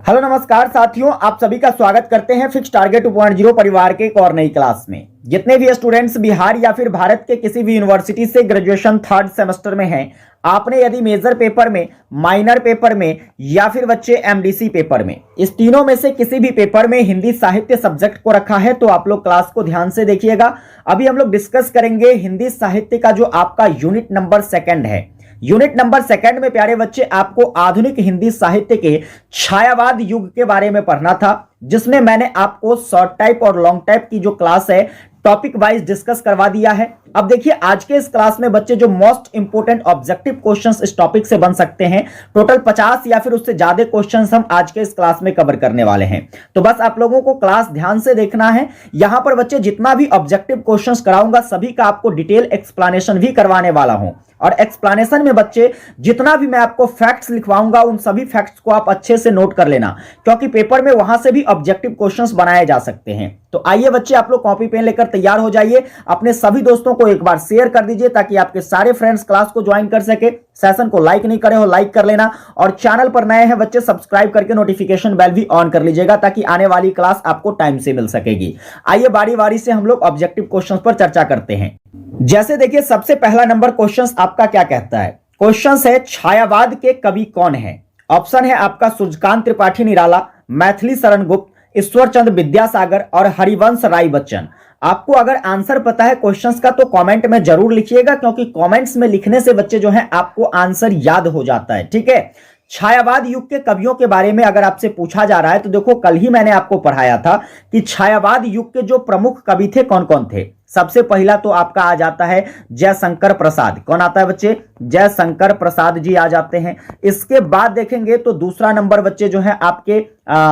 Hello नमस्कार साथियों, आप सभी का स्वागत करते हैं फिक्स टारगेट 2.0 परिवार के एक और नई क्लास में। जितने भी स्टूडेंट्स बिहार या फिर भारत के किसी भी यूनिवर्सिटी से ग्रेजुएशन थर्ड सेमेस्टर में हैं, आपने यदि मेजर पेपर में, माइनर पेपर में या फिर बच्चे एमडीसी पेपर में, इस तीनों में से किसी भी पेपर में हिंदी साहित्य सब्जेक्ट को रखा है तो आप लोग क्लास को ध्यान से देखिएगा। अभी हम लोग डिस्कस करेंगे हिंदी साहित्य का जो आपका यूनिट नंबर 2 है। यूनिट नंबर 2 में प्यारे बच्चे आपको आधुनिक हिंदी साहित्य के छायावाद युग के बारे में पढ़ना था, जिसमें मैंने आपको शॉर्ट टाइप और लॉन्ग टाइप की जो क्लास है टॉपिक वाइज डिस्कस करवा दिया है। अब देखिए आज के इस क्लास में बच्चे जो मोस्ट इंपोर्टेंट ऑब्जेक्टिव क्वेश्चंस इस टॉपिक से बन सकते हैं, टोटल 50 या फिर उससे ज्यादा क्वेश्चंस हम आज के इस क्लास में कवर करने वाले हैं। तो बस आप लोगों को क्लास ध्यान से देखना है। यहां पर बच्चे जितना भी ऑब्जेक्टिव क्वेश्चंस कराऊंगा सभी का आपको डिटेल एक्सप्लेनेशन भी करवाने वाला हूं, और एक्सप्लेनेशन में बच्चे जितना भी मैं आपको फैक्ट्स लिखवाऊंगा उन सभी फैक्ट्स को आप अच्छे से नोट कर लेना, क्योंकि पेपर में वहां से भी ऑब्जेक्टिव क्वेश्चंस बनाए जा सकते हैं। तो आइए बच्चे, आप लोग कॉपी पेन लेकर तैयार हो जाइए, अपने सभी दोस्तों को एक बार शेयर कर दीजिए ताकि आपके सारे फ्रेंड्स क्लास को ज्वाइन कर सके। सेशन को लाइक नहीं करे हो लाइक कर लेना, और चैनल पर नए हैं बच्चे सब्सक्राइब करके नोटिफिकेशन बेल भी ऑन कर लीजिएगा ताकि आने वाली क्लास आपको टाइम से मिल सकेगी। आइए बारी बारी से हम लोग ऑब्जेक्टिव क्वेश्चंस पर चर्चा करते हैं। जैसे देखिए सबसे पहला नंबर क्वेश्चन आपका क्या कहता है। क्वेश्चन है छायावाद के कवि कौन है। ऑप्शन है आपका सूर्यकांत त्रिपाठी निराला, मैथिली शरण गुप्त, ईश्वरचंद्र विद्यासागर और हरिवंश राय बच्चन। आपको अगर आंसर पता है क्वेश्चंस का तो कमेंट में जरूर लिखिएगा, क्योंकि कमेंट्स में लिखने से बच्चे जो हैं आपको आंसर याद हो जाता है। ठीक है, छायावाद युग के कवियों के बारे में अगर आपसे पूछा जा रहा है तो देखो कल ही मैंने आपको पढ़ाया था कि छायावाद युग के जो प्रमुख कवि थे कौन कौन थे। सबसे पहला तो आपका आ जाता है जयशंकर प्रसाद। कौन आता है बच्चे? जयशंकर प्रसाद जी आ जाते हैं। इसके बाद देखेंगे तो दूसरा नंबर बच्चे जो है आपके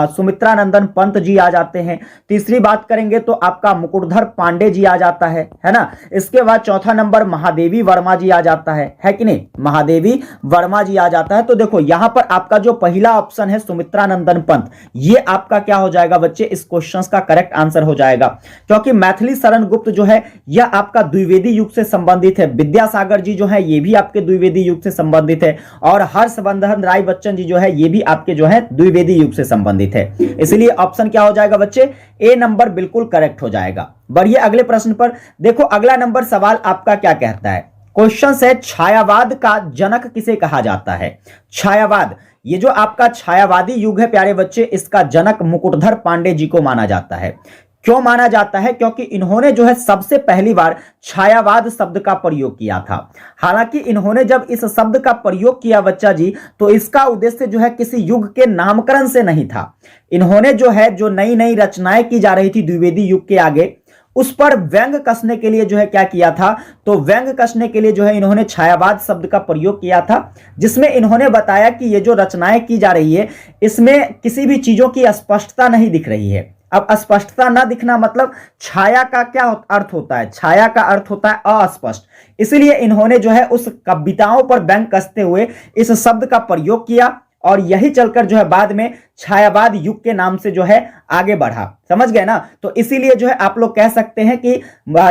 सुमित्रा नंदन पंत जी आ जाते हैं। तीसरी बात करेंगे तो आपका मुकुटधर पांडे जी आ जाता है ना। इसके बाद चौथा नंबर महादेवी वर्मा जी आ जाता है कि नहीं? महादेवी वर्मा जी आ जाता है। तो देखो यहां पर आपका जो पहला ऑप्शन है सुमित्रा नंदन पंत, ये आपका क्या हो जाएगा बच्चे? इस क्वेश्चन का करेक्ट आंसर हो जाएगा, क्योंकि मैथिली शरण गुप्त जो है यह आपका द्विवेदी युग से संबंधित है। विद्यासागर जी जो है ये भी आपके द्विवेदी युग से संबंधित है, और हर्षवर्धन राय बच्चन जी जो है ये भी आपके जो है द्विवेदी युग से संबंधित है। इसलिए ऑप्शन क्या हो जाएगा बच्चे? ए नंबर बिल्कुल करेक्ट हो जाएगा। बढ़िए अगले प्रश्न पर। देखो अगला नंबर सवाल आपका क्या कहता है। क्वेश्चन है छायावाद का जनक किसे कहा जाता है। छायावाद, ये जो आपका छायावादी युग है प्यारे बच्चे, इसका जनक मुकुटधर पांडे जी को माना जाता है। क्यों माना जाता है? क्योंकि इन्होंने जो है सबसे पहली बार छायावाद शब्द का प्रयोग किया था। हालांकि इन्होंने जब इस शब्द का प्रयोग किया बच्चा जी, तो इसका उद्देश्य जो है किसी युग के नामकरण से नहीं था। इन्होंने जो है जो नई नई रचनाएं की जा रही थी द्विवेदी युग के आगे, उस पर व्यंग कसने के लिए जो है क्या किया था, तो व्यंग कसने के लिए जो है इन्होंने छायावाद शब्द का प्रयोग किया था, जिसमें इन्होंने बताया कि ये जो रचनाएं की जा रही है इसमें किसी भी चीजों की स्पष्टता नहीं दिख रही है। अब स्पष्टता ना दिखना मतलब छाया का क्या अर्थ होता है? छाया का अर्थ होता है अस्पष्ट। इसलिए इन्होंने जो है उस कविताओं पर व्यंग कसते हुए इस शब्द का प्रयोग किया, और यही चलकर जो है बाद में छायावाद युग के नाम से जो है आगे बढ़ा। समझ गए ना? तो इसीलिए जो है आप लोग कह सकते हैं कि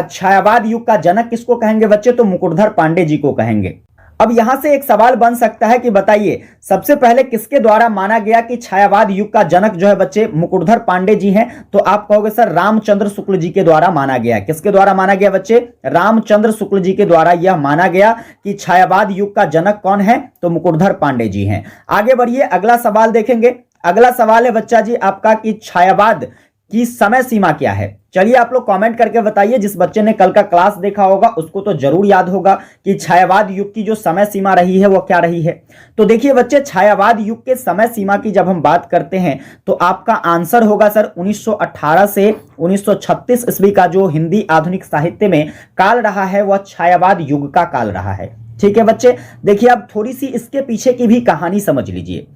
छायावाद युग का जनक किसको कहेंगे बच्चे? तो मुकुटधर पांडे जी को कहेंगे। अब यहां से एक सवाल बन सकता है कि बताइए सबसे पहले किसके द्वारा माना गया कि छायावाद युग का जनक जो है बच्चे मुकुटधर पांडे जी हैं? तो आप कहोगे सर रामचंद्र शुक्ल जी के द्वारा माना गया। किसके द्वारा माना गया बच्चे? रामचंद्र शुक्ल जी के द्वारा यह माना गया कि छायावाद युग का जनक कौन है? तो मुकुटधर पांडे जी हैं। आगे बढ़िए, अगला सवाल देखेंगे। अगला सवाल है बच्चा जी आपका कि छायावाद की समय सीमा क्या है। चलिए आप लोग कमेंट करके बताइए। जिस बच्चे ने कल का क्लास देखा होगा उसको तो जरूर याद होगा कि छायावाद युग की जो समय सीमा रही है वो क्या रही है। तो देखिए बच्चे, छायावाद युग के समय सीमा की जब हम बात करते हैं तो आपका आंसर होगा सर 1918 से 1936 ईस्वी का जो हिंदी आधुनिक साहित्य में काल रहा है वह छायावाद युग का काल रहा है। ठीक है बच्चे, देखिए अब थोड़ी सी इसके पीछे की भी कहानी समझ लीजिए।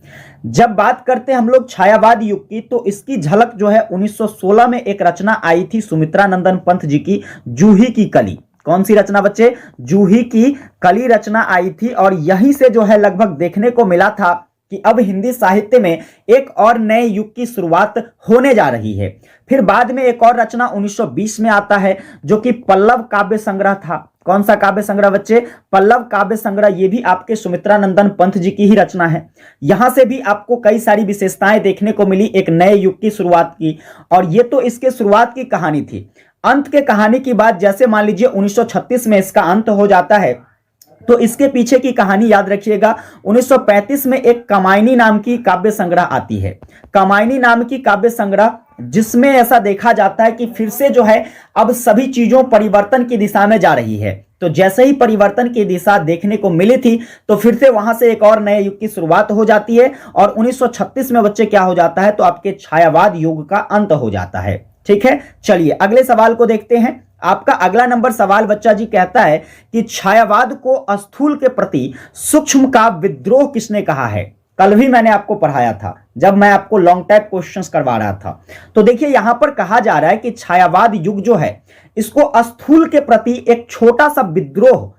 जब बात करते हैं हम लोग छायावाद युग की, तो इसकी झलक जो है 1916 में एक रचना आई थी सुमित्रा नंदन पंत जी की, जूही की कली। कौन सी रचना बच्चे? जूही की कली रचना आई थी, और यहीं से जो है लगभग देखने को मिला था कि अब हिंदी साहित्य में एक और नए युग की शुरुआत होने जा रही है। फिर बाद में एक और रचना 1920 में आता है जो कि पल्लव काव्य संग्रह था। कौन सा काव्य संग्रह बच्चे? पल्लव काव्य संग्रह। ये भी आपके सुमित्रा नंदन पंत जी की ही रचना है। यहां से भी आपको कई सारी विशेषताएं देखने को मिली एक नए युग की शुरुआत की, और ये तो इसके शुरुआत की कहानी थी। अंत के कहानी की बात, जैसे मान लीजिए 1936 में इसका अंत हो जाता है, तो इसके पीछे की कहानी याद रखिएगा। 1935 में एक कमायनी नाम की काव्य संग्रह आती है। कमायनी नाम की काव्य संग्रह, जिसमें ऐसा देखा जाता है कि फिर से जो है अब सभी चीजों परिवर्तन की दिशा में जा रही है। तो जैसे ही परिवर्तन की दिशा देखने को मिली थी, तो फिर से वहां से एक और नए युग की शुरुआत हो जाती है, और 1936 में बच्चे क्या हो जाता है, तो आपके छायावाद युग का अंत हो जाता है। ठीक है, चलिए अगले सवाल को देखते हैं। आपका अगला नंबर सवाल बच्चा जी कहता है कि छायावाद को स्थूल के प्रति सूक्ष्म का विद्रोह किसने कहा है? कल भी मैंने आपको पढ़ाया था जब मैं आपको लॉन्ग टाइप क्वेश्चंस करवा रहा था। तो देखिए यहां पर कहा जा रहा है कि छायावाद युग जो है, इसको स्थूल के प्रति एक छोटा सा विद्रोह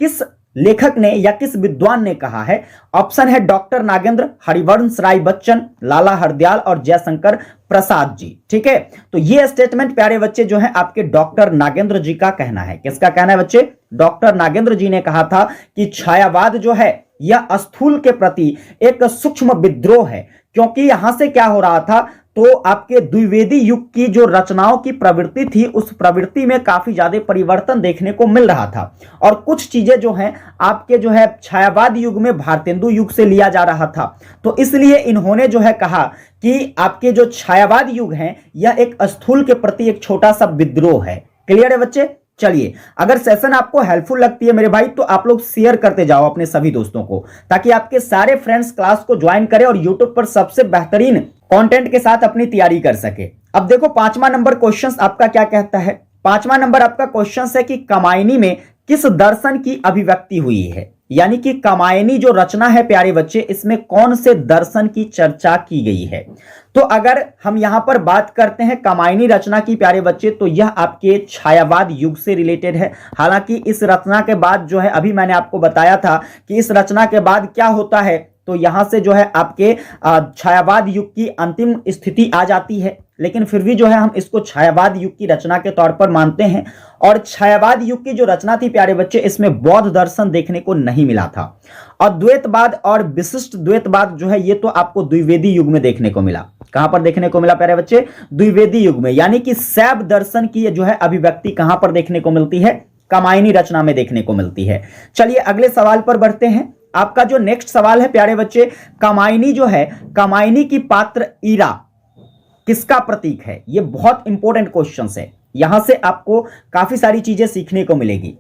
किस लेखक ने या किस विद्वान ने कहा है? ऑप्शन है डॉक्टर नागेंद्र, हरिवंश राय बच्चन, लाला हरदयाल और जयशंकर प्रसाद जी। ठीक है, तो ये स्टेटमेंट प्यारे बच्चे जो है आपके डॉक्टर नागेंद्र जी का कहना है। किसका कहना है बच्चे? डॉक्टर नागेंद्र जी ने कहा था कि छायावाद जो है यह स्थूल के प्रति एक सूक्ष्म विद्रोह है, क्योंकि यहां से क्या हो रहा था, तो आपके द्विवेदी युग की जो रचनाओं की प्रवृत्ति थी, उस प्रवृत्ति में काफी ज्यादा परिवर्तन देखने को मिल रहा था, और कुछ चीजें जो हैं आपके जो है छायावाद युग में भारतेंदु युग से लिया जा रहा था। तो इसलिए इन्होंने जो है कहा कि आपके जो छायावाद युग हैं यह एक स्थूल के प्रति एक छोटा सा विद्रोह है। क्लियर है बच्चे? चलिए, अगर सेशन आपको हेल्पफुल लगती है मेरे भाई, तो आप लोग शेयर करते जाओ अपने सभी दोस्तों को, ताकि आपके सारे फ्रेंड्स क्लास को ज्वाइन करें और यूट्यूब पर सबसे बेहतरीन कंटेंट के साथ अपनी तैयारी कर सके। अब देखो 5वां नंबर क्वेश्चन आपका क्या कहता है। 5वां नंबर आपका क्वेश्चन है कि कमायनी में किस दर्शन की अभिव्यक्ति हुई है? यानी कि कमायनी जो रचना है प्यारे बच्चे, इसमें कौन से दर्शन की चर्चा की गई है? तो अगर हम यहां पर बात करते हैं कमायनी रचना की प्यारे बच्चे, तो यह आपके छायावाद युग से रिलेटेड है। हालांकि इस रचना के बाद जो है, अभी मैंने आपको बताया था कि इस रचना के बाद क्या होता है, तो यहां से जो है आपके छायावाद युग की अंतिम स्थिति आ जाती है, लेकिन फिर भी जो है हम इसको छायावाद युग की रचना के तौर पर मानते हैं। और छायावाद युग की जो रचना थी प्यारे बच्चे, इसमें बौद्ध दर्शन देखने को नहीं मिला था, और द्वैतवाद और विशिष्ट द्वैतवाद जो है ये तो आपको द्विवेदी युग में देखने को मिला। कहां पर देखने को मिला प्यारे बच्चे? द्विवेदी युग में। यानी कि शैव दर्शन की जो है अभिव्यक्ति कहां पर देखने को मिलती है? कमायनी रचना में देखने को मिलती है। चलिए अगले सवाल पर बढ़ते हैं। आपका जो नेक्स्ट सवाल है प्यारे बच्चे, कमायनी जो है, कमायनी की पात्र ईरा किसका प्रतीक है? ये बहुत इंपॉर्टेंट क्वेश्चन है। यहां से आपको काफी सारी चीजें सीखने को मिलेगी।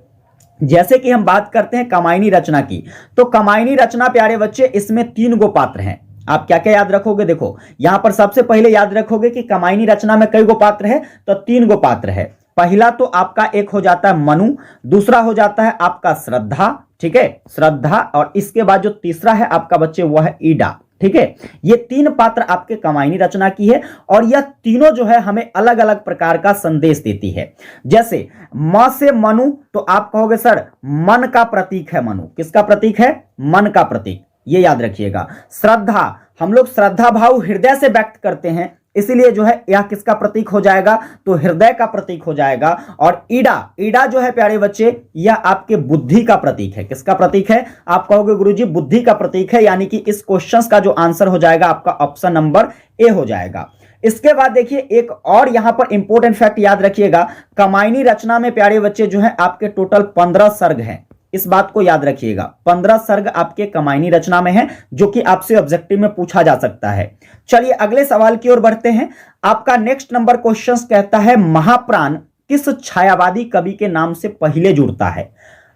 जैसे कि हम बात करते हैं कमायनी रचना की, तो कमायनी रचना प्यारे बच्चे, इसमें 3 गो पात्र हैं। आप क्या क्या याद रखोगे? देखो यहां पर सबसे पहले याद रखोगे कि कमायनी रचना में कई गो पात्र है, तो 3 गो पात्र है। पहला तो आपका एक हो जाता है मनु, दूसरा हो जाता है आपका श्रद्धा, ठीक है, श्रद्धा, और इसके बाद जो तीसरा है आपका बच्चे वो है ईडा। ठीक है, ये 3 पात्र आपके कमायनी रचना की है, और यह तीनों जो है हमें अलग अलग प्रकार का संदेश देती है। जैसे म से मनु, तो आप कहोगे सर मन का प्रतीक है मनु। किसका प्रतीक है? मन का प्रतीक, ये याद रखिएगा। श्रद्धा, हम लोग श्रद्धा भाव हृदय से व्यक्त करते हैं, इसीलिए जो है यह किसका प्रतीक हो जाएगा? तो हृदय का प्रतीक हो जाएगा। और ईडा, ईडा जो है प्यारे बच्चे, यह आपके बुद्धि का प्रतीक है। किसका प्रतीक है? आप कहोगे गुरुजी बुद्धि का प्रतीक है, यानी कि इस क्वेश्चन का जो आंसर हो जाएगा आपका ऑप्शन नंबर ए हो जाएगा। इसके बाद देखिए एक और यहां पर इंपॉर्टेंट फैक्ट याद रखिएगा, कमायनी रचना में प्यारे बच्चे जो है आपके टोटल 15 सर्ग हैं। इस बात को याद रखिएगा, 15 सर्ग आपके कमायनी रचना में है, जो कि आपसे ऑब्जेक्टिव में पूछा जा सकता है। चलिए अगले सवाल की ओर बढ़ते हैं। आपका नेक्स्ट नंबर क्वेश्चन कहता है महाप्राण किस छायावादी कवि के नाम से पहले जुड़ता है?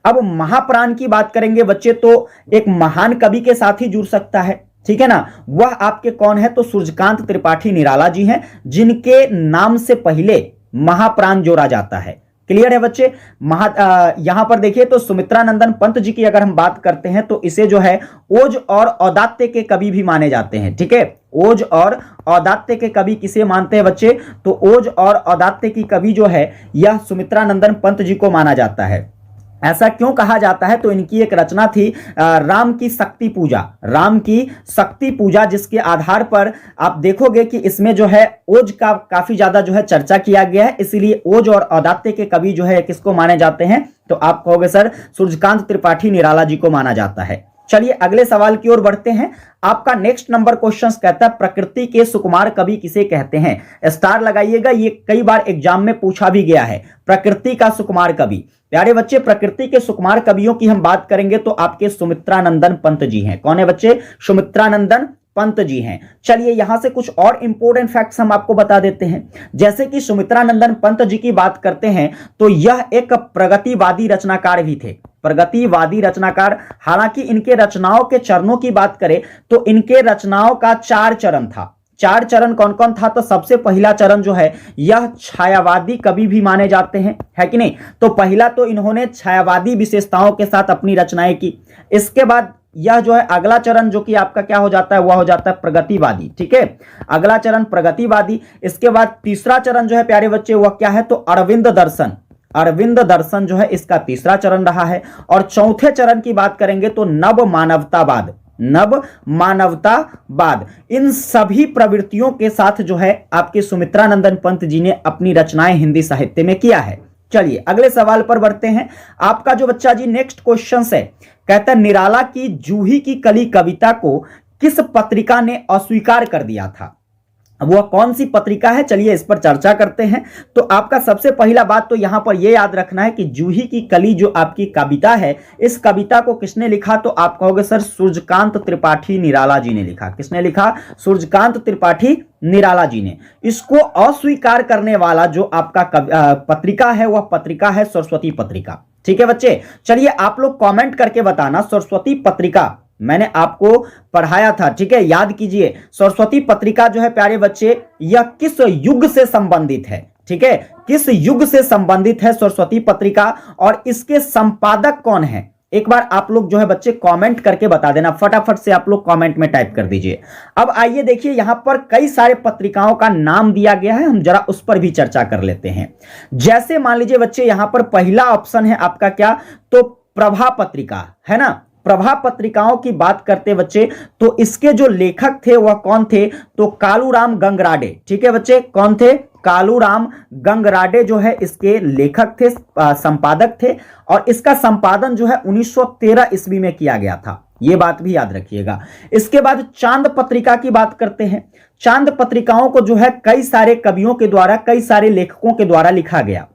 अब महाप्राण की बात करेंगे बच्चे, तो एक महान कवि के साथ ही जुड़ सकता है, ठीक है ना। वह आपके कौन है? तो सूर्यकांत त्रिपाठी निराला जी हैं, जिनके नाम से पहले महाप्राण जोड़ा जाता है। क्लियर है बच्चे? यहां पर देखिए तो सुमित्रा नंदन पंत जी की अगर हम बात करते हैं, तो इसे जो है ओज और औदात्य के कवि भी माने जाते हैं। ठीक है, ओज और औदात्य के कवि किसे मानते हैं बच्चे? तो ओज और औदात्य की कवि जो है यह सुमित्रा नंदन पंत जी को माना जाता है। ऐसा क्यों कहा जाता है? तो इनकी एक रचना थी राम की शक्ति पूजा, राम की शक्ति पूजा, जिसके आधार पर आप देखोगे कि इसमें जो है ओज का काफी ज्यादा जो है चर्चा किया गया है। इसीलिए ओज और औदात्य के कवि जो है किसको माने जाते हैं? तो आप कहोगे सर सूर्यकांत त्रिपाठी निराला जी को माना जाता है। चलिए अगले सवाल की ओर बढ़ते हैं। आपका नेक्स्ट नंबर क्वेश्चन कहता है प्रकृति के सुकुमार कवि किसे कहते हैं? स्टार लगाइएगा, ये कई बार एग्जाम में पूछा भी गया है। प्रकृति का सुकुमार कवि, प्यारे बच्चे, प्रकृति के सुकुमार कवियों की हम बात करेंगे तो आपके सुमित्रानंदन पंत जी हैं। कौन है बच्चे? सुमित्रानंदन पंत जी हैं। चलिए यहां से कुछ और इंपॉर्टेंट फैक्ट्स हम आपको बता देते हैं। जैसे कि सुमित्रानंदन पंत जी की बात करते हैं तो यह एक प्रगतिवादी रचनाकार भी थे, प्रगतिवादी रचनाकार। हालांकि इनके रचनाओं के चरणों की बात करें तो इनके रचनाओं का 4 चरण था। 4 चरण कौन कौन था? तो सबसे पहला चरण जो है यह छायावादी कवि भी माने जाते हैं, है कि नहीं? तो पहला तो इन्होंने छायावादी विशेषताओं के साथ अपनी रचनाएं की। इसके बाद यह जो है अगला चरण जो कि आपका क्या हो जाता है? वह हो जाता है प्रगतिवादी, ठीक है। अगला चरण प्रगतिवादी। इसके बाद तीसरा चरण जो है प्यारे बच्चे वह क्या है? तो अरविंद दर्शन, अरविंद दर्शन जो है इसका तीसरा चरण रहा है। और चौथे चरण की बात करेंगे तो नव मानवतावाद, नव मानवतावाद। इन सभी प्रवृत्तियों के साथ जो है आपके सुमित्रानंदन पंत जी ने अपनी रचनाएं हिंदी साहित्य में किया है। चलिए अगले सवाल पर बढ़ते हैं। आपका जो बच्चा जी नेक्स्ट क्वेश्चन है, कहता है निराला की जूही की कली कविता को किस पत्रिका ने अस्वीकार कर दिया था? वह कौन सी पत्रिका है? चलिए इस पर चर्चा करते हैं। तो आपका सबसे पहला बात तो यहां पर यह याद रखना है कि जूही की कली जो आपकी कविता है, इस कविता को किसने लिखा? तो आप कहोगे सर सूर्यकांत त्रिपाठी निराला जी ने लिखा। किसने लिखा? सूर्यकांत त्रिपाठी निराला जी ने। इसको अस्वीकार करने वाला जो आपका पत्रिका है वह पत्रिका है सरस्वती पत्रिका, ठीक है बच्चे। चलिए आप लोग कमेंट करके बताना सरस्वती पत्रिका मैंने आपको पढ़ाया था, ठीक है, याद कीजिए। सरस्वती पत्रिका जो है प्यारे बच्चे यह किस युग से संबंधित है? ठीक है, किस युग से संबंधित है सरस्वती पत्रिका और इसके संपादक कौन है? एक बार आप लोग जो है बच्चे कमेंट करके बता देना, फटाफट से आप लोग कमेंट में टाइप कर दीजिए। अब आइए देखिए यहां पर कई सारे पत्रिकाओं का नाम दिया गया है, हम जरा उस पर भी चर्चा कर लेते हैं। जैसे मान लीजिए बच्चे यहां पर पहला ऑप्शन है आपका क्या? तो प्रभा पत्रिका, है ना। प्रभा पत्रिकाओं की बात करते बच्चे तो इसके जो लेखक थे वह कौन थे? तो कालूराम गंगराडे, ठीक है बच्चे। कौन थे? कालूराम गंगराडे जो है इसके लेखक थे, संपादक थे। और इसका संपादन जो है 1913 ईस्वी में किया गया था, यह बात भी याद रखिएगा। इसके बाद चांद पत्रिका की बात करते हैं। चांद पत्रिकाओं को जो है कई सारे कवियों के द्वारा, कई सारे लेखकों के द्वारा लिखा गया,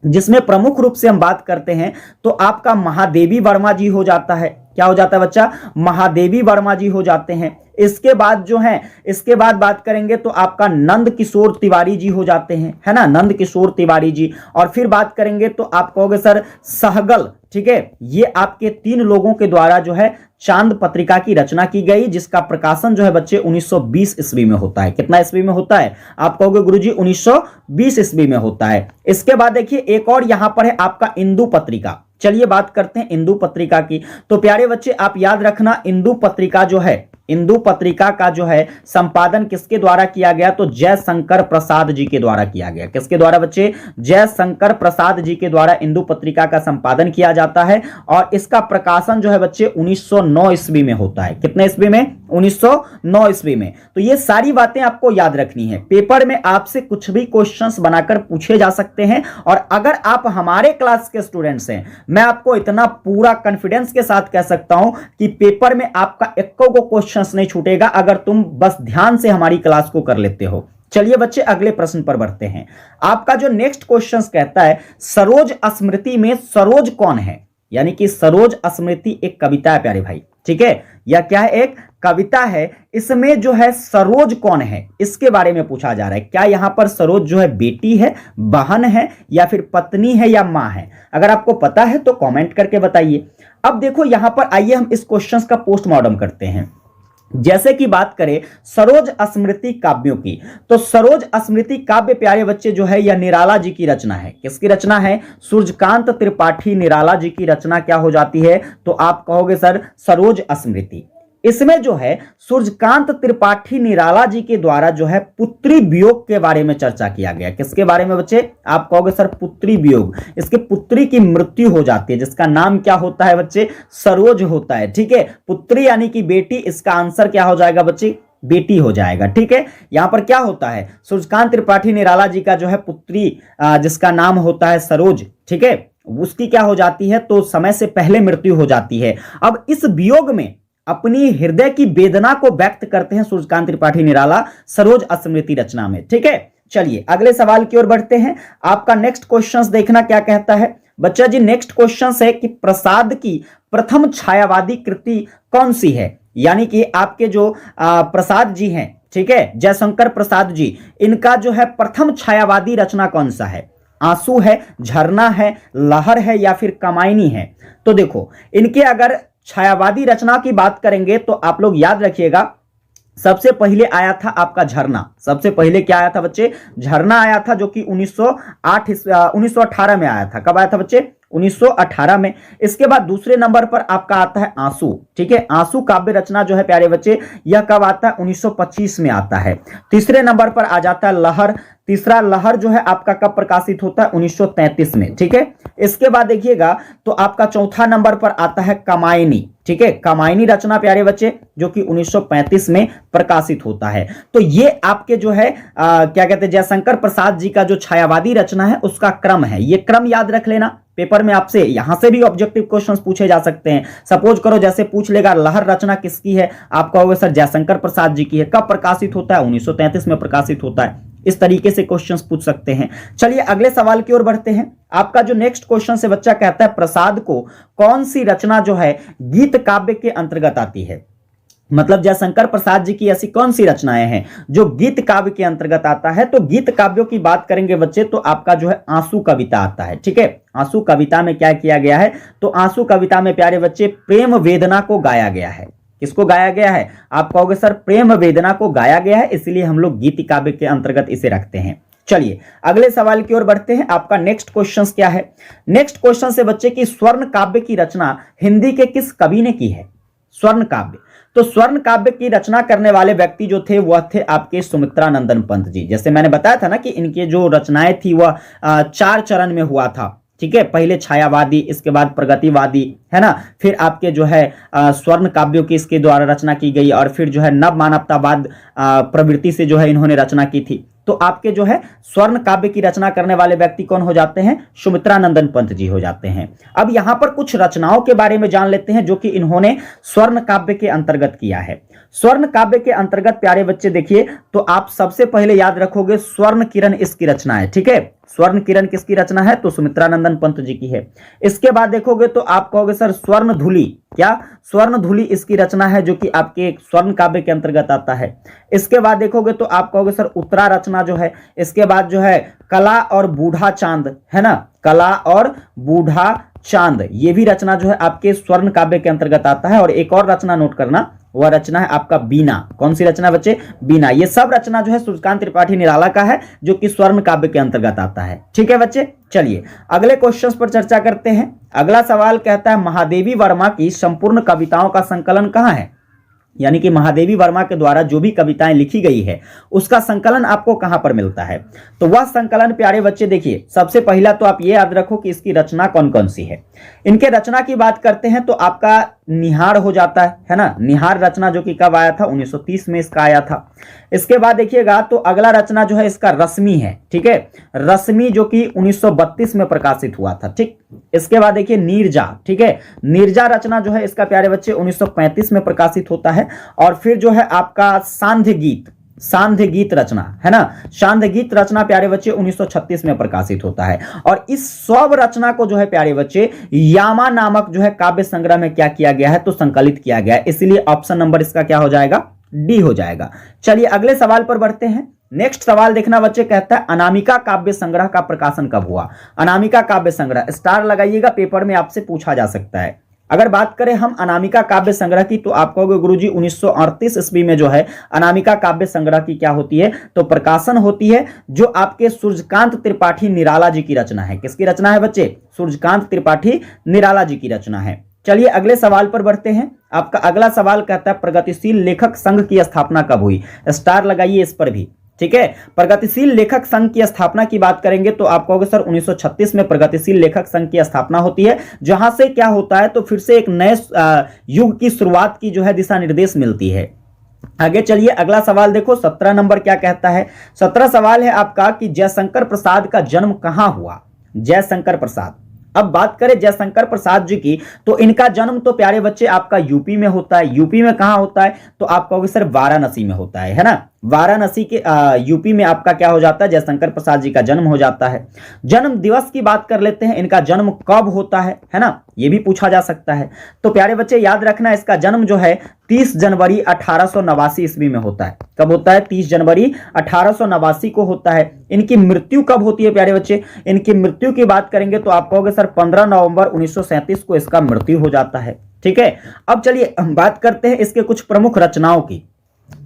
जिसमें प्रमुख रूप से हम बात करते हैं तो आपका महादेवी वर्मा जी हो जाता है। क्या हो जाता है बच्चा? महादेवी वर्मा जी हो जाते हैं। इसके बाद जो है, इसके बाद बात करेंगे तो आपका नंद किशोर तिवारी जी हो जाते हैं, है ना, नंद किशोर तिवारी जी। और फिर बात करेंगे तो आप कहोगे सर सहगल, ठीक है। ये आपके 3 लोगों के द्वारा जो है चांद पत्रिका की रचना की गई, जिसका प्रकाशन जो है बच्चे 1920 ईस्वी में होता है। कितना ईस्वी में होता है? आप कहोगे गुरुजी 1920 ईस्वी में होता है। इसके बाद देखिए एक और यहां पर है आपका इंदु पत्रिका। चलिए बात करते हैं इंदु पत्रिका की। तो प्यारे बच्चे आप याद रखना, इंदु पत्रिका जो है, इंदु पत्रिका का जो है संपादन किसके द्वारा किया गया? तो जयशंकर प्रसाद जी के द्वारा किया गया। किसके द्वारा बच्चे? जयशंकर प्रसाद जी के द्वारा इंदु पत्रिका का संपादन किया जाता है। और इसका प्रकाशन जो है बच्चे 1909 ईस्वी में होता है। कितने ईस्वी में? 1909 ईस्वी में। तो ये सारी बातें आपको याद रखनी है। पेपर में आपसे कुछ भी क्वेश्चंस बनाकर पूछे जा सकते हैं। और अगर आप हमारे क्लास के स्टूडेंट्स हैं, मैं आपको इतना पूरा कॉन्फिडेंस के साथ कह सकता हूं कि पेपर में आपका इक्को को क्वेश्चंस नहीं छूटेगा अगर तुम बस ध्यान से हमारी क्लास को कर लेते हो। चलिए बच्चे अगले प्रश्न पर बढ़ते हैं। आपका जो नेक्स्ट क्वेश्चन कहता है सरोज स्मृति में सरोज कौन है? यानी कि सरोज स्मृति एक कविता है प्यारे भाई, ठीक है। यह क्या है? एक कविता है। इसमें जो है सरोज कौन है इसके बारे में पूछा जा रहा है। क्या यहां पर सरोज जो है बेटी है, बहन है, या फिर पत्नी है, या मां है? अगर आपको पता है तो कमेंट करके बताइए। अब देखो यहां पर आइए हम इस क्वेश्चन का पोस्टमार्टम करते हैं। जैसे कि बात करें सरोज स्मृति काव्यों की, तो सरोज स्मृति काव्य प्यारे बच्चे जो है यह निराला जी की रचना है। किसकी रचना है? सूर्यकांत त्रिपाठी निराला जी की रचना क्या हो जाती है? तो आप कहोगे सर सरोज स्मृति। इसमें जो है सूर्यकांत त्रिपाठी निराला जी के द्वारा जो है पुत्री वियोग के बारे में चर्चा किया गया। किसके बारे में बच्चे? आप कहोगे सर पुत्री वियोग, इसके पुत्री की मृत्यु हो जाती है जिसका नाम क्या होता है बच्चे? सरोज होता है। ठीक है, पुत्री यानी कि बेटी, इसका आंसर क्या हो जाएगा बच्चे? बेटी हो जाएगा। ठीक है, यहां पर क्या होता है? सूर्यकांत त्रिपाठी निराला जी का जो है पुत्री जिसका नाम होता है सरोज, ठीक है, उसकी क्या हो जाती है? तो समय से पहले मृत्यु हो जाती है। अब इस वियोग में अपनी हृदय की वेदना को व्यक्त करते हैं सूर्यकांत त्रिपाठी निराला सरोज स्मृति रचना में। ठीक है, चलिए अगले सवाल की ओर बढ़ते हैं। आपका नेक्स्ट क्वेश्चन देखना क्या कहता है बच्चा जी। नेक्स्ट क्वेश्चन है कि प्रसाद की प्रथम छायावादी कृति कौन सी है? यानी कि आपके जो प्रसाद जी हैं, ठीक है, जयशंकर प्रसाद जी, इनका जो है प्रथम छायावादी रचना कौन सा है? आंसू है, झरना है, लहर है या फिर कमायनी है? तो देखो, इनके अगर छायावादी रचना की बात करेंगे तो आप लोग याद रखिएगा, सबसे पहले आया था आपका झरना। सबसे पहले क्या आया था बच्चे? झरना आया था, जो कि 1918 में आया था। कब आया था बच्चे? 1918 में। इसके बाद दूसरे नंबर पर आपका आता है आंसू। ठीक है, आंसू काव्य रचना जो है प्यारे बच्चे, यह कब आता है? 1925 में आता है। तीसरे नंबर पर आ जाता है लहर। तीसरा लहर जो है आपका कब प्रकाशित होता है? 1933 में। ठीक है, इसके बाद देखिएगा तो आपका चौथा नंबर पर आता है कमायनी। ठीक है, कमायनी रचना प्यारे बच्चे, जो कि 1935 में प्रकाशित होता है। तो ये आपके जो है क्या कहते हैं, जयशंकर प्रसाद जी का जो छायावादी रचना है उसका क्रम है। ये क्रम याद रख लेना, पेपर में आपसे यहां से भी ऑब्जेक्टिव क्वेश्चंस पूछे जा सकते हैं। सपोज करो जैसे पूछ लेगा लहर रचना किसकी है, आप कहोगे सर जयशंकर प्रसाद जी की है। कब प्रकाशित होता है? 1933 में प्रकाशित होता है। इस तरीके से क्वेश्चंस पूछ सकते हैं। चलिए अगले सवाल की ओर बढ़ते हैं। आपका जो नेक्स्ट क्वेश्चन से बच्चा कहता है प्रसाद को कौन सी रचना जो है गीत काव्य के अंतर्गत आती है? मतलब जयशंकर प्रसाद जी की ऐसी कौन सी रचनाएं हैं जो गीत काव्य के अंतर्गत आता है? तो गीत काव्यों की बात करेंगे बच्चे तो आपका जो है आंसू कविता आता है। ठीक है, आंसू कविता में क्या किया गया है? तो आंसू कविता में प्यारे बच्चे प्रेम वेदना को गाया गया है। किसको गाया गया है? आप कहोगे सर प्रेम वेदना को गाया गया है, इसलिए हम लोग गीत काव्य के अंतर्गत इसे रखते हैं। चलिए अगले सवाल की ओर बढ़ते हैं। आपका नेक्स्ट क्वेश्चन क्या है? नेक्स्ट क्वेश्चन से बच्चे की स्वर्ण काव्य की रचना हिंदी के किस कवि ने की है? स्वर्ण काव्य, तो स्वर्ण काव्य की रचना करने वाले व्यक्ति जो थे वह थे आपके सुमित्रा नंदन पंत जी। जैसे मैंने बताया था ना कि इनके जो रचनाएं थी वह 4 चरण में हुआ था। ठीक है, पहले छायावादी, इसके बाद प्रगतिवादी, है ना, फिर आपके जो है स्वर्ण काव्यों की इसके द्वारा रचना की गई, और फिर जो है नव मानवतावाद प्रवृत्ति से जो है इन्होंने रचना की थी। तो आपके जो है स्वर्ण काव्य की रचना करने वाले व्यक्ति कौन हो जाते हैं? सुमित्रा नंदन पंत जी हो जाते हैं। अब यहां पर कुछ रचनाओं के बारे में जान लेते हैं जो कि इन्होंने स्वर्ण काव्य के अंतर्गत किया है। स्वर्ण काव्य के अंतर्गत प्यारे बच्चे देखिए तो आप सबसे पहले याद रखोगे स्वर्ण किरण इसकी रचना है। ठीक है, स्वर्ण किरण किसकी रचना है? तो सुमित्रा नंदन पंत जी की है। इसके बाद देखोगे तो आप कहोगे सर स्वर्ण धुली, क्या स्वर्ण धुली इसकी रचना है जो कि आपके स्वर्ण काव्य के अंतर्गत आता है। इसके बाद देखोगे तो आप कहोगे सर उत्तरा रचना जो है। इसके बाद जो है कला और बूढ़ा चांद, है ना, कला और बूढ़ा चांद, ये भी रचना जो है आपके स्वर्ण काव्य के अंतर्गत आता है। और एक और रचना नोट करना, वह रचना है आपका बीना। कौन सी रचना बच्चे? बीना। ये सब रचना जो है सूर्यकांत त्रिपाठी निराला का है जो कि स्वर्ण काव्य के अंतर्गत आता है। ठीक है बच्चे, चलिए अगले क्वेश्चंस पर चर्चा करते हैं। अगला सवाल कहता है महादेवी वर्मा की संपूर्ण कविताओं का संकलन कहां है? यानी कि महादेवी वर्मा के द्वारा जो भी कविताएं लिखी गई है उसका संकलन आपको कहां पर मिलता है? तो वह संकलन प्यारे बच्चे देखिए, सबसे पहला तो आप ये याद रखो कि इसकी रचना कौन कौन सी है। इनके रचना की बात करते हैं तो आपका निहार हो जाता है ना, निहार रचना जो कि कब आया था? 1930 में इसका आया था। इसके बाद देखिएगा तो अगला रचना जो है इसका रश्मि है। ठीक है, रश्मि जो कि 1932 में प्रकाशित हुआ था। ठीक, इसके बाद देखिए नीरजा। ठीक है, नीरजा रचना जो है इसका प्यारे बच्चे 1935 में प्रकाशित होता है। और फिर जो है आपका सांध्य गीत, सांध्य गीत रचना, है ना, सांध्य गीत रचना प्यारे बच्चे 1936 में प्रकाशित होता है। और इस सब रचना को जो है प्यारे बच्चे यामा नामक जो है काव्य संग्रह में क्या किया गया है? तो संकलित किया गया है। इसलिए ऑप्शन नंबर इसका क्या हो जाएगा? डी हो जाएगा। चलिए अगले सवाल पर बढ़ते हैं। नेक्स्ट सवाल देखना बच्चे, कहता है अनामिका काव्य संग्रह का प्रकाशन कब हुआ? अनामिका काव्य संग्रह, स्टार लगाइएगा, पेपर में आपसे पूछा जा सकता है। अगर बात करें हम अनामिका काव्य संग्रह की तो आप कहोगे गुरुजी 1938 ईस्वी में जो है अनामिका काव्य संग्रह की क्या होती है? तो प्रकाशन होती है, जो आपके सूर्यकांत त्रिपाठी निराला जी की रचना है। किसकी रचना है बच्चे? सूर्यकांत त्रिपाठी निराला जी की रचना है। चलिए अगले सवाल पर बढ़ते हैं। आपका अगला सवाल कहता है प्रगतिशील लेखक संघ की स्थापना कब हुई? स्टार लगाइए इस पर भी, ठीक है। प्रगतिशील लेखक संघ की स्थापना की बात करेंगे तो आप कहोगे सर 1936 में प्रगतिशील लेखक संघ की स्थापना होती है, जहां से क्या होता है तो फिर से एक नए युग की शुरुआत की जो है दिशा निर्देश मिलती है। आगे चलिए अगला सवाल देखो, 17 नंबर क्या कहता है। 17 सवाल है आपका कि जयशंकर प्रसाद का जन्म कहां हुआ? जयशंकर प्रसाद, अब बात करें जयशंकर प्रसाद जी की तो इनका जन्म तो प्यारे बच्चे आपका यूपी में होता है। यूपी में कहां होता है तो आप कहोगे सर वाराणसी में होता है ना। वाराणसी के यूपी में आपका क्या हो जाता है, जयशंकर प्रसाद जी का जन्म हो जाता है। जन्म दिवस की बात कर लेते हैं, इनका जन्म कब होता है ना, यह भी पूछा जा सकता है। तो प्यारे बच्चे याद रखना इसका जन्म जो है 30 जनवरी 1889 ईस्वी में होता है। कब होता है? 30 जनवरी 1889 को होता है। इनकी मृत्यु कब होती है प्यारे बच्चे? इनकी मृत्यु की बात करेंगे तो आप कहोगे सर 15 नवंबर 1937 को इसका मृत्यु हो जाता है, ठीक है। अब चलिए हम बात करते हैं इसके कुछ प्रमुख रचनाओं की,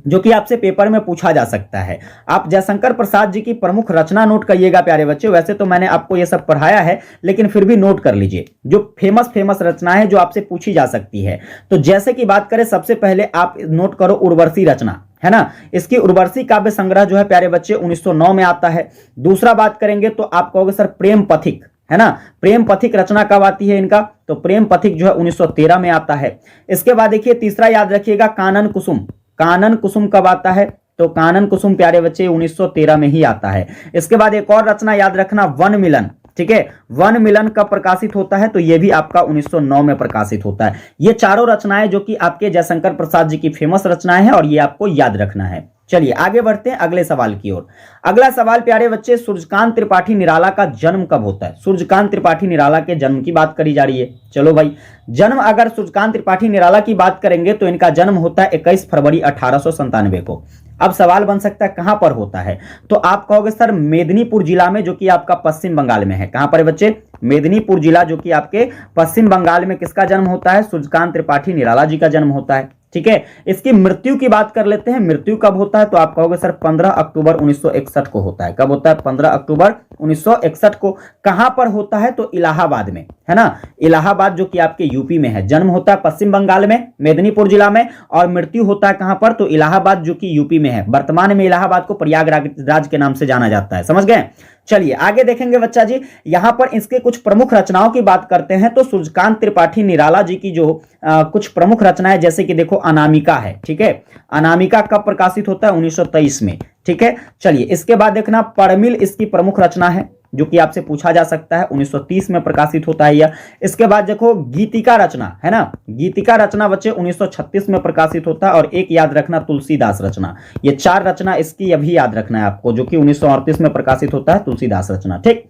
जो कि आपसे पेपर में पूछा जा सकता है। आप जयशंकर प्रसाद जी की प्रमुख रचना नोट करिएगा प्यारे बच्चे। वैसे तो मैंने आपको यह सब पढ़ाया है, लेकिन फिर भी नोट कर लीजिए जो फेमस रचनाएं हैं जो आपसे पूछी जा सकती है। तो जैसे कि बात करें, सबसे पहले आप नोट करो उर्वशी रचना, है ना। इसकी उर्वशी काव्य संग्रह जो है प्यारे बच्चे 1909 में आता है। दूसरा बात करेंगे तो आप कहोगे सर प्रेम पथिक, है ना। प्रेम पथिक रचना कब आती है इनका? तो प्रेम पथिक जो है 1913 में आता है। इसके बाद देखिए तीसरा याद रखिएगा कानन कुसुम। कानन कुसुम कब आता है? तो कानन कुसुम प्यारे बच्चे 1913 में ही आता है। इसके बाद एक और रचना याद रखना वन मिलन, ठीक है। वन मिलन कब प्रकाशित होता है? तो यह भी आपका 1909 में प्रकाशित होता है। ये चारों रचनाएं जो कि आपके जयशंकर प्रसाद जी की फेमस रचनाएं हैं और ये आपको याद रखना है। चलिए आगे बढ़ते हैं अगले सवाल की ओर। अगला सवाल प्यारे बच्चे, सूर्यकांत त्रिपाठी निराला का जन्म कब होता है? सूर्यकांत त्रिपाठी निराला के जन्म की बात करी जा रही है। चलो भाई, जन्म अगर सूर्यकांत त्रिपाठी निराला की बात करेंगे तो इनका जन्म होता है 21 फरवरी 1897 को। अब सवाल बन सकता है कहां पर होता है? तो आप कहोगे सर मेदिनीपुर जिला में, जो कि आपका पश्चिम बंगाल में है। कहां पर है बच्चे? मेदिनीपुर जिला, जो कि आपके पश्चिम बंगाल में किसका जन्म होता है? सूर्यकांत त्रिपाठी निराला जी का जन्म होता है, ठीक है। इसकी मृत्यु की बात कर लेते हैं। मृत्यु कब होता है? तो आप कहोगे सर 15 अक्टूबर 1961 को होता है। कब होता है? 15 अक्टूबर 1961 को। कहां पर होता है? तो इलाहाबाद में, है ना। इलाहाबाद जो कि आपके यूपी में है। जन्म होता है पश्चिम बंगाल में मेदिनीपुर जिला में, और मृत्यु होता है कहां पर? तो इलाहाबाद जो कि यूपी में है। वर्तमान में इलाहाबाद को प्रयागराज के नाम से जाना जाता है, समझ गए। चलिए आगे देखेंगे बच्चा जी, यहां पर इसके कुछ प्रमुख रचनाओं की बात करते हैं। तो सूर्यकांत त्रिपाठी निराला जी की जो कुछ प्रमुख रचनाएं, जैसे कि देखो अनामिका है, ठीक है। अनामिका कब प्रकाशित होता है? 1923 में, ठीक है। चलिए इसके बाद देखना परमिल इसकी प्रमुख रचना है, जो कि आपसे पूछा जा सकता है। 1930 में प्रकाशित होता है यह। इसके बाद देखो गीतिका रचना, है ना। गीतिका रचना बच्चे 1936 में प्रकाशित होता है। और एक याद रखना तुलसीदास रचना। ये चार रचना इसकी अभी याद रखना है आपको, जो कि 1938 में प्रकाशित होता है, तुलसीदास रचना, ठीक।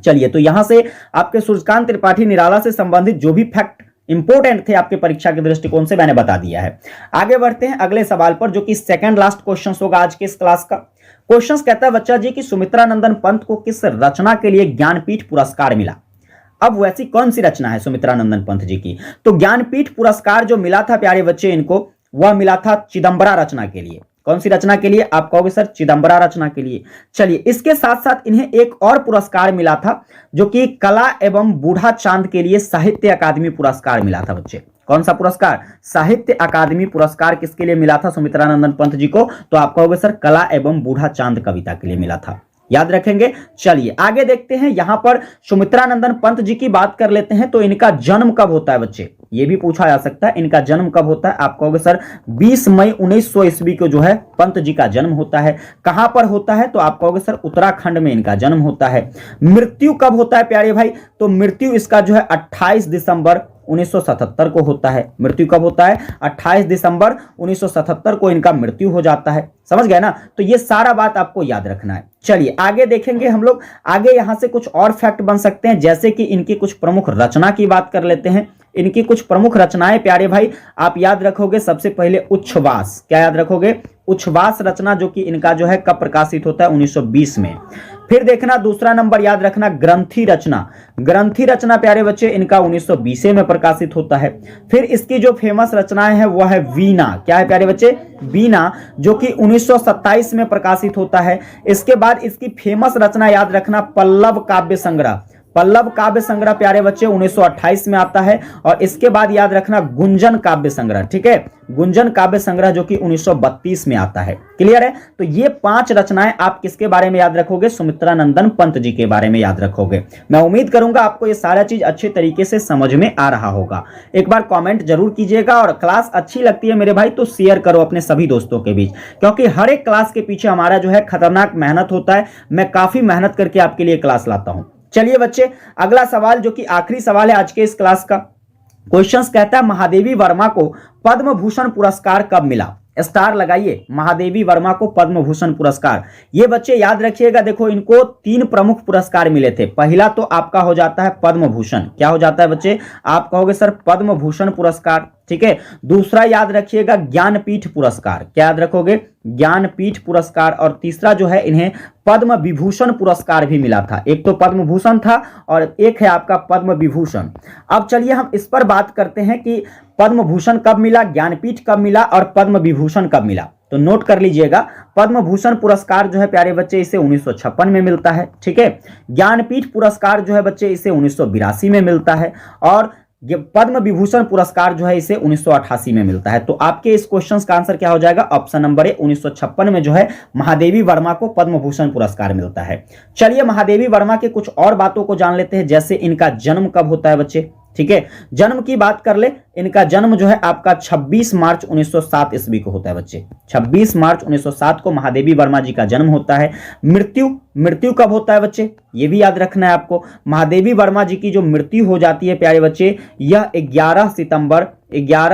चलिए तो यहां से आपके सूर्यकांत त्रिपाठी निराला से संबंधित जो भी फैक्ट इंपोर्टेंट थे आपके परीक्षा के दृष्टिकोण से, मैंने बता दिया है। आगे बढ़ते हैं अगले सवाल पर, जो कि सेकंड लास्ट क्वेश्चन होगा आज के इस क्लास का। क्वेश्चन कहता है बच्चा जी कि सुमित्रा नंदन पंत को किस रचना के लिए ज्ञानपीठ पुरस्कार मिला? अब वैसी कौन सी रचना है सुमित्रा नंदन पंत जी की? तो ज्ञानपीठ पुरस्कार जो मिला था प्यारे बच्चे इनको, वह मिला था चिदंबरा रचना के लिए। कौन सी रचना के लिए? आप कहोगे सर चिदंबरा रचना के लिए। चलिए इसके साथ साथ इन्हें एक और पुरस्कार मिला था, जो कि कला एवं बूढ़ा चांद के लिए साहित्य अकादमी पुरस्कार मिला था बच्चे। कौन सा पुरस्कार? साहित्य अकादमी पुरस्कार किसके लिए मिला था सुमित्रा नंदन पंत जी को? तो आप कहोगे सर कला एवं बूढ़ा चांद कविता के लिए मिला था। याद रखेंगे। चलिए आगे देखते हैं, यहां पर सुमित्रा नंदन पंत जी की बात कर लेते हैं। तो इनका जन्म कब होता है बच्चे? यह भी पूछा जा सकता है, इनका जन्म कब होता है? आप कहोगे सर 20 मई 1900 ईस्वी को जो है पंत जी का जन्म होता है। कहां पर होता है? तो आप कहोगे सर उत्तराखंड में इनका जन्म होता है। मृत्यु कब होता है प्यारे भाई? तो मृत्यु इसका जो है 28 दिसंबर 1977 को होता है। मृत्यु कब होता है? 28 दिसंबर 1977 को इनका मृत्यु हो जाता है। समझ गए ना। तो ये सारा बात आपको याद रखना है। चलिए आगे देखेंगे हम लोग। आगे यहां से कुछ और फैक्ट बन सकते हैं, जैसे कि इनकी कुछ प्रमुख रचना की बात कर लेते हैं। इनकी कुछ प्रमुख रचनाएं प्यारे भाई आप याद रखोगे। सबसे पहले उच्छ्वास, क्या याद रखोगे? उच्छ्वास रचना, जो कि इनका जो है कब प्रकाशित होता है? 1920 में। फिर देखना दूसरा नंबर याद रखना ग्रंथि रचना। ग्रंथि रचना प्यारे बच्चे इनका 1920 में प्रकाशित होता है। फिर इसकी जो फेमस रचनाएं है वह है वीणा। क्या है प्यारे बच्चे? वीणा, जो कि 1927 में प्रकाशित होता है। इसके बाद इसकी फेमस रचना याद रखना पल्लव काव्य संग्रह। पल्लव काव्य संग्रह प्यारे बच्चे 1928 में आता है। और इसके बाद याद रखना गुंजन काव्य संग्रह, ठीक है, गुंजन काव्य संग्रह जो कि 1932 में आता है। क्लियर है? तो ये 5 रचनाएं आप किसके बारे में याद रखोगे? सुमित्रा नंदन पंत जी के बारे में याद रखोगे। मैं उम्मीद करूंगा आपको ये सारा चीज अच्छे तरीके से समझ में आ रहा होगा। एक बार कमेंट जरूर कीजिएगा, और क्लास अच्छी लगती है मेरे भाई तो शेयर करो अपने सभी दोस्तों के बीच, क्योंकि हर एक क्लास के पीछे हमारा जो है खतरनाक मेहनत होता है। मैं काफी मेहनत करके आपके लिए क्लास लाता हूं। चलिए बच्चे, अगला सवाल जो कि आखिरी सवाल है आज के इस क्लास का। क्वेश्चंस कहता है महादेवी वर्मा को पद्म भूषण पुरस्कार कब मिला? स्टार लगाइए, महादेवी वर्मा को पद्म भूषण पुरस्कार। ये बच्चे याद रखिएगा, देखो इनको 3 प्रमुख पुरस्कार मिले थे। पहला तो आपका हो जाता है पद्म भूषण। क्या हो जाता है बच्चे? आप कहोगे सर पद्म भूषण पुरस्कार, ठीक है। दूसरा याद रखिएगा ज्ञानपीठ पुरस्कार। क्या याद रखोगे? ज्ञानपीठ पुरस्कार। और तीसरा जो है इन्हें पद्म विभूषण पुरस्कार भी मिला था। एक तो पद्म भूषण था और एक है आपका पद्म विभूषण। अब चलिए हम इस पर बात करते हैं कि पद्म भूषण कब मिला, ज्ञानपीठ कब मिला और पद्म विभूषण कब मिला। तो नोट कर लीजिएगा, पद्म भूषण पुरस्कार जो है प्यारे बच्चे इसे 1956 में मिलता है, ठीक है। ज्ञानपीठ पुरस्कार जो है बच्चे इसे 1982 में मिलता है, और ये पद्म विभूषण पुरस्कार जो है इसे 1988 में मिलता है। तो आपके इस क्वेश्चन का आंसर क्या हो जाएगा? ऑप्शन नंबर ए, 1956 में जो है महादेवी वर्मा को पद्म भूषण पुरस्कार मिलता है। चलिए महादेवी वर्मा के कुछ और बातों को जान लेते हैं, जैसे इनका जन्म कब होता है बच्चे, ठीक है। जन्म की बात कर ले, इनका जन्म जो है आपका 26 मार्च 1907 ईस्वी को होता है बच्चे। 26 मार्च 1907 को महादेवी वर्मा जी का जन्म होता है। मृत्यु कब होता है बच्चे? ये भी याद रखना है आपको। महादेवी वर्मा जी की जो मृत्यु हो जाती है प्यारे बच्चे, यह 11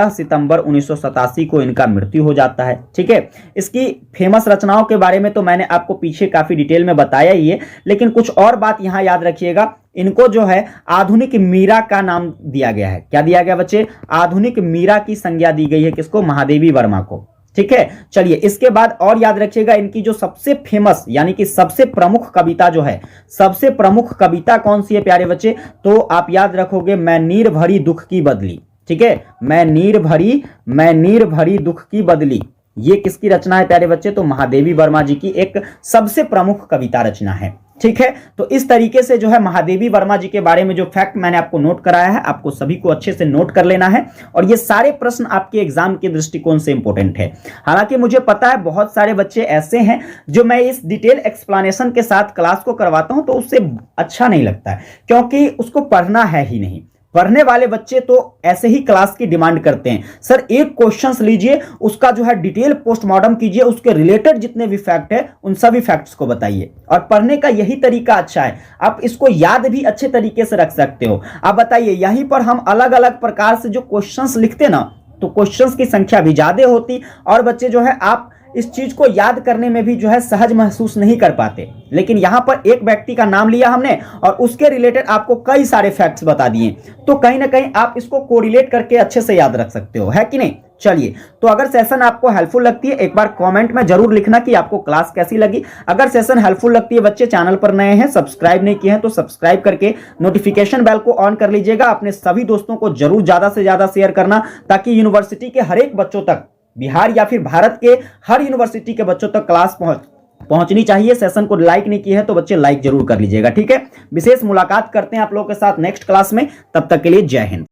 सितंबर 1987 को इनका मृत्यु हो जाता है, ठीक है। इसकी फेमस रचनाओं के बारे में तो मैंने आपको पीछे काफी डिटेल में बताया ही है, लेकिन कुछ और बात यहां याद रखिएगा। इनको जो है आधुनिक मीरा का नाम दिया गया है। क्या दिया गया बच्चे? आधुनिक मीरा की संज्ञा दी गई है किसको? महादेवी वर्मा को, ठीक है। चलिए इसके बाद और याद रखिएगा, इनकी जो सबसे फेमस यानी कि सबसे प्रमुख कविता जो है, सबसे प्रमुख कविता कौन सी है प्यारे बच्चे? तो आप याद रखोगे मैं नीर भरी दुख की बदली, ठीक है। मैं नीर भरी दुख की बदली, ये किसकी रचना है प्यारे बच्चे? तो महादेवी वर्मा जी की एक सबसे प्रमुख कविता रचना है, ठीक है। तो इस तरीके से जो है महादेवी वर्मा जी के बारे में जो फैक्ट मैंने आपको नोट कराया है, आपको सभी को अच्छे से नोट कर लेना है। और ये सारे प्रश्न आपके एग्जाम के दृष्टिकोण से इंपॉर्टेंट है। हालांकि मुझे पता है बहुत सारे बच्चे ऐसे हैं जो मैं इस डिटेल एक्सप्लेनेशन के साथ क्लास को करवाता हूं तो उससे अच्छा नहीं लगता है, क्योंकि उसको पढ़ना है ही नहीं। पढ़ने वाले बच्चे तो ऐसे ही क्लास की डिमांड करते हैं, सर एक क्वेश्चंस लीजिए, उसका जो है डिटेल पोस्टमार्टम कीजिए, उसके रिलेटेड जितने भी फैक्ट है उन सभी फैक्ट्स को बताइए। और पढ़ने का यही तरीका अच्छा है, आप इसको याद भी अच्छे तरीके से रख सकते हो। आप बताइए, यहीं पर हम अलग अलग प्रकार से जो क्वेश्चंस लिखते ना, तो क्वेश्चंस की संख्या भी ज्यादा होती और बच्चे जो है आप इस चीज को याद करने में भी जो है सहज महसूस नहीं कर पाते। लेकिन यहां पर एक व्यक्ति का नाम लिया हमने और उसके रिलेटेड आपको कई सारे फैक्ट्स बता दिए, तो कहीं ना कहीं आप इसको कोरिलेट करके अच्छे से याद रख सकते हो, है कि नहीं। चलिए, तो अगर सेशन आपको हेल्पफुल लगती है, एक बार कमेंट में जरूर लिखना कि आपको क्लास कैसी लगी। अगर सेशन हेल्पफुल लगती है, बच्चे चैनल पर नए हैं, सब्सक्राइब नहीं किए हैं तो सब्सक्राइब करके नोटिफिकेशन बेल को ऑन कर लीजिएगा। अपने सभी दोस्तों को जरूर ज्यादा से ज्यादा शेयर करना, ताकि यूनिवर्सिटी के हर एक बच्चों तक, बिहार या फिर भारत के हर यूनिवर्सिटी के बच्चों तक क्लास पहुंचनी चाहिए। सेशन को लाइक नहीं किया है तो बच्चे लाइक जरूर कर लीजिएगा, ठीक है। विशेष मुलाकात करते हैं आप लोगों के साथ नेक्स्ट क्लास में, तब तक के लिए जय हिंद।